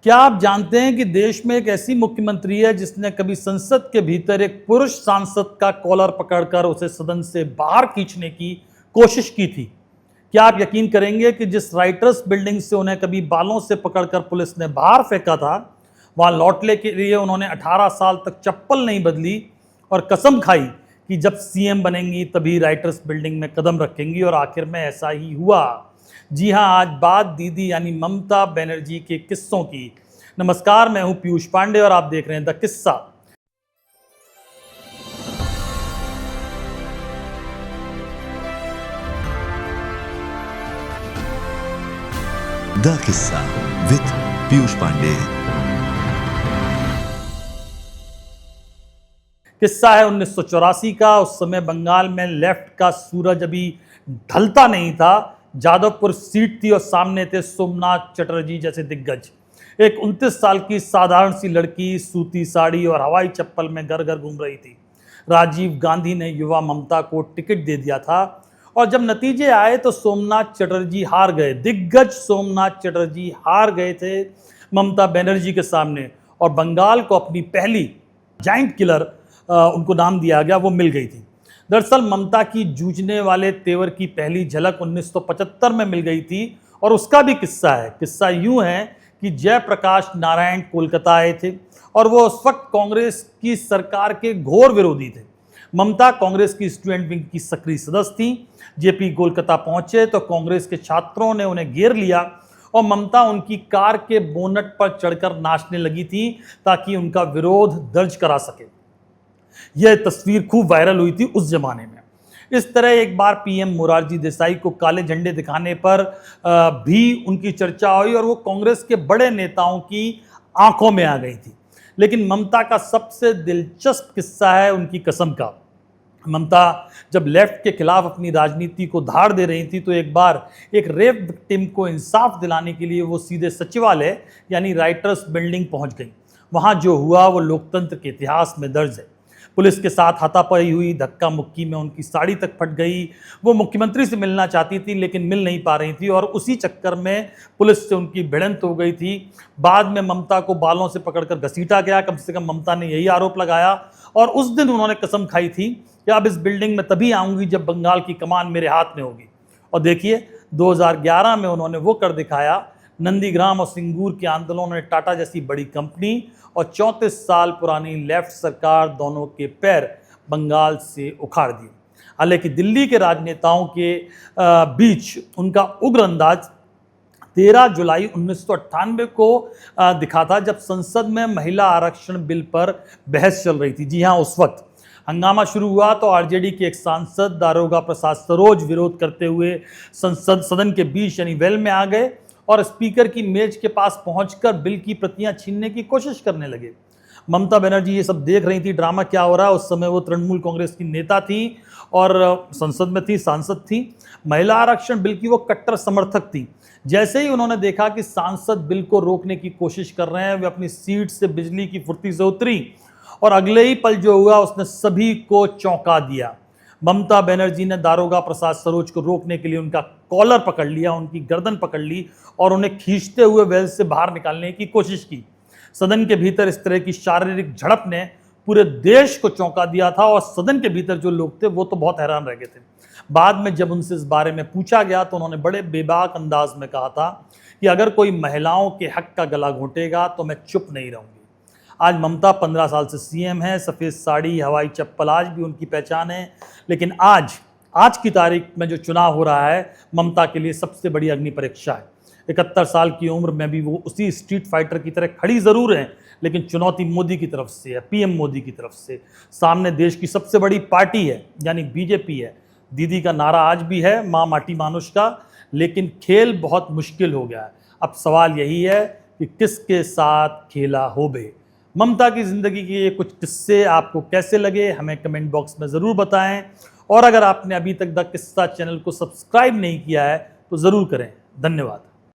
क्या आप जानते हैं कि देश में एक ऐसी मुख्यमंत्री है जिसने कभी संसद के भीतर एक पुरुष सांसद का कॉलर पकड़कर उसे सदन से बाहर खींचने की कोशिश की थी? क्या आप यकीन करेंगे कि जिस राइटर्स बिल्डिंग से उन्हें कभी बालों से पकड़कर पुलिस ने बाहर फेंका था, वहां लौटने के लिए उन्होंने 18 साल तक चप्पल नहीं बदली और कसम खाई कि जब सीएम बनेंगी तभी राइटर्स बिल्डिंग में कदम रखेंगी, और आखिर में ऐसा ही हुआ। जी हां, आज बात दीदी यानी ममता बनर्जी के किस्सों की। नमस्कार, मैं हूं पीयूष पांडे और आप देख रहे हैं द किस्सा। द किस्सा विद पीयूष पांडे। किस्सा है 1984 का। उस समय बंगाल में लेफ्ट का सूरज अभी ढलता नहीं था। जादवपुर सीट थी और सामने थे सोमनाथ चटर्जी जैसे दिग्गज। एक 29 साल की साधारण सी लड़की सूती साड़ी और हवाई चप्पल में घर घर घूम रही थी। राजीव गांधी ने युवा ममता को टिकट दे दिया था और जब नतीजे आए तो सोमनाथ चटर्जी हार गए। दिग्गज सोमनाथ चटर्जी हार गए थे ममता बनर्जी के सामने, और बंगाल को अपनी पहली जाइंट किलर उनको नाम दिया गया, वो मिल गई थी। दरअसल ममता की जूझने वाले तेवर की पहली झलक 1975 में मिल गई थी, और उसका भी किस्सा है। किस्सा यूं है कि जयप्रकाश नारायण कोलकाता आए थे और वो उस वक्त कांग्रेस की सरकार के घोर विरोधी थे। ममता कांग्रेस की स्टूडेंट विंग की सक्रिय सदस्य थी। जेपी कोलकाता पहुंचे तो कांग्रेस के छात्रों ने उन्हें घेर लिया और ममता उनकी कार के बोनट पर चढ़कर नाचने लगी थी ताकि उनका विरोध दर्ज करा सके। यह तस्वीर खूब वायरल हुई थी उस जमाने में। इस तरह एक बार पीएम मोरारजी देसाई को काले झंडे दिखाने पर भी उनकी चर्चा हुई और वो कांग्रेस के बड़े नेताओं की आंखों में आ गई थी। लेकिन ममता का सबसे दिलचस्प किस्सा है उनकी कसम का। ममता जब लेफ्ट के खिलाफ अपनी राजनीति को धार दे रही थी तो एक बार एक रेप विक्टिम को इंसाफ दिलाने के लिए वो सीधे सचिवालय यानी राइटर्स बिल्डिंग पहुंच गई। वहां जो हुआ वो लोकतंत्र के इतिहास में दर्ज है। पुलिस के साथ हाथापाई हुई, धक्का मुक्की में उनकी साड़ी तक फट गई। वो मुख्यमंत्री से मिलना चाहती थी लेकिन मिल नहीं पा रही थी और उसी चक्कर में पुलिस से उनकी भिड़ंत हो गई थी। बाद में ममता को बालों से पकड़कर घसीटा गया। कम से कम ममता ने यही आरोप लगाया और उस दिन उन्होंने कसम खाई थी कि अब इस बिल्डिंग में तभी आऊंगी जब बंगाल की कमान मेरे हाथ में होगी। और देखिए 2011 में उन्होंने वो कर दिखाया। नंदीग्राम और सिंगूर के आंदोलनों ने टाटा जैसी बड़ी कंपनी और 34 साल पुरानी लेफ्ट सरकार दोनों के पैर बंगाल से उखाड़ दिए। हालांकि दिल्ली के राजनेताओं के बीच उनका उग्र अंदाज 13 जुलाई 1998 को दिखा था जब संसद में महिला आरक्षण बिल पर बहस चल रही थी। जी हाँ, उस वक्त हंगामा शुरू हुआ तो आरजेडी के एक सांसद दारोगा प्रसाद सरोज विरोध करते हुए सदन के बीच यानी वेल में आ गए और स्पीकर की मेज के पास पहुंचकर बिल की प्रतियां छीनने की कोशिश करने लगे। ममता बनर्जी ये सब देख रही थी, ड्रामा क्या हो रहा है। उस समय वो तृणमूल कांग्रेस की नेता थी और संसद में थी, सांसद थी। महिला आरक्षण बिल की वो कट्टर समर्थक थी। जैसे ही उन्होंने देखा कि सांसद बिल को रोकने की कोशिश कर रहे हैं, वे अपनी सीट से बिजली की फुर्ती से उतरी और अगले ही पल जो हुआ उसने सभी को चौंका दिया। ममता बनर्जी ने दारोगा प्रसाद सरोज को रोकने के लिए उनका कॉलर पकड़ लिया, उनकी गर्दन पकड़ ली और उन्हें खींचते हुए वेल से बाहर निकालने की कोशिश की। सदन के भीतर इस तरह की शारीरिक झड़प ने पूरे देश को चौंका दिया था और सदन के भीतर जो लोग थे वो तो बहुत हैरान रह गए थे। बाद में जब उनसे इस बारे में पूछा गया तो उन्होंने बड़े बेबाक अंदाज में कहा था कि अगर कोई महिलाओं के हक का गला घोंटेगा तो मैं चुप नहीं रहूंगी। आज ममता 15 साल से सीएम है। सफ़ेद साड़ी, हवाई चप्पल आज भी उनकी पहचान है। लेकिन आज की तारीख में जो चुनाव हो रहा है ममता के लिए सबसे बड़ी अग्नि परीक्षा है। 71 साल की उम्र में भी वो उसी स्ट्रीट फाइटर की तरह खड़ी ज़रूर हैं, लेकिन चुनौती मोदी की तरफ से है, पीएम मोदी की तरफ से। सामने देश की सबसे बड़ी पार्टी है यानी बीजेपी है। दीदी का नारा आज भी है, माँ माटी मानुष का, लेकिन खेल बहुत मुश्किल हो गया है। अब सवाल यही है कि किसके साथ खेला होबे। ममता की ज़िंदगी के ये कुछ किस्से आपको कैसे लगे हमें कमेंट बॉक्स में ज़रूर बताएं, और अगर आपने अभी तक द किस्सा चैनल को सब्सक्राइब नहीं किया है तो ज़रूर करें। धन्यवाद।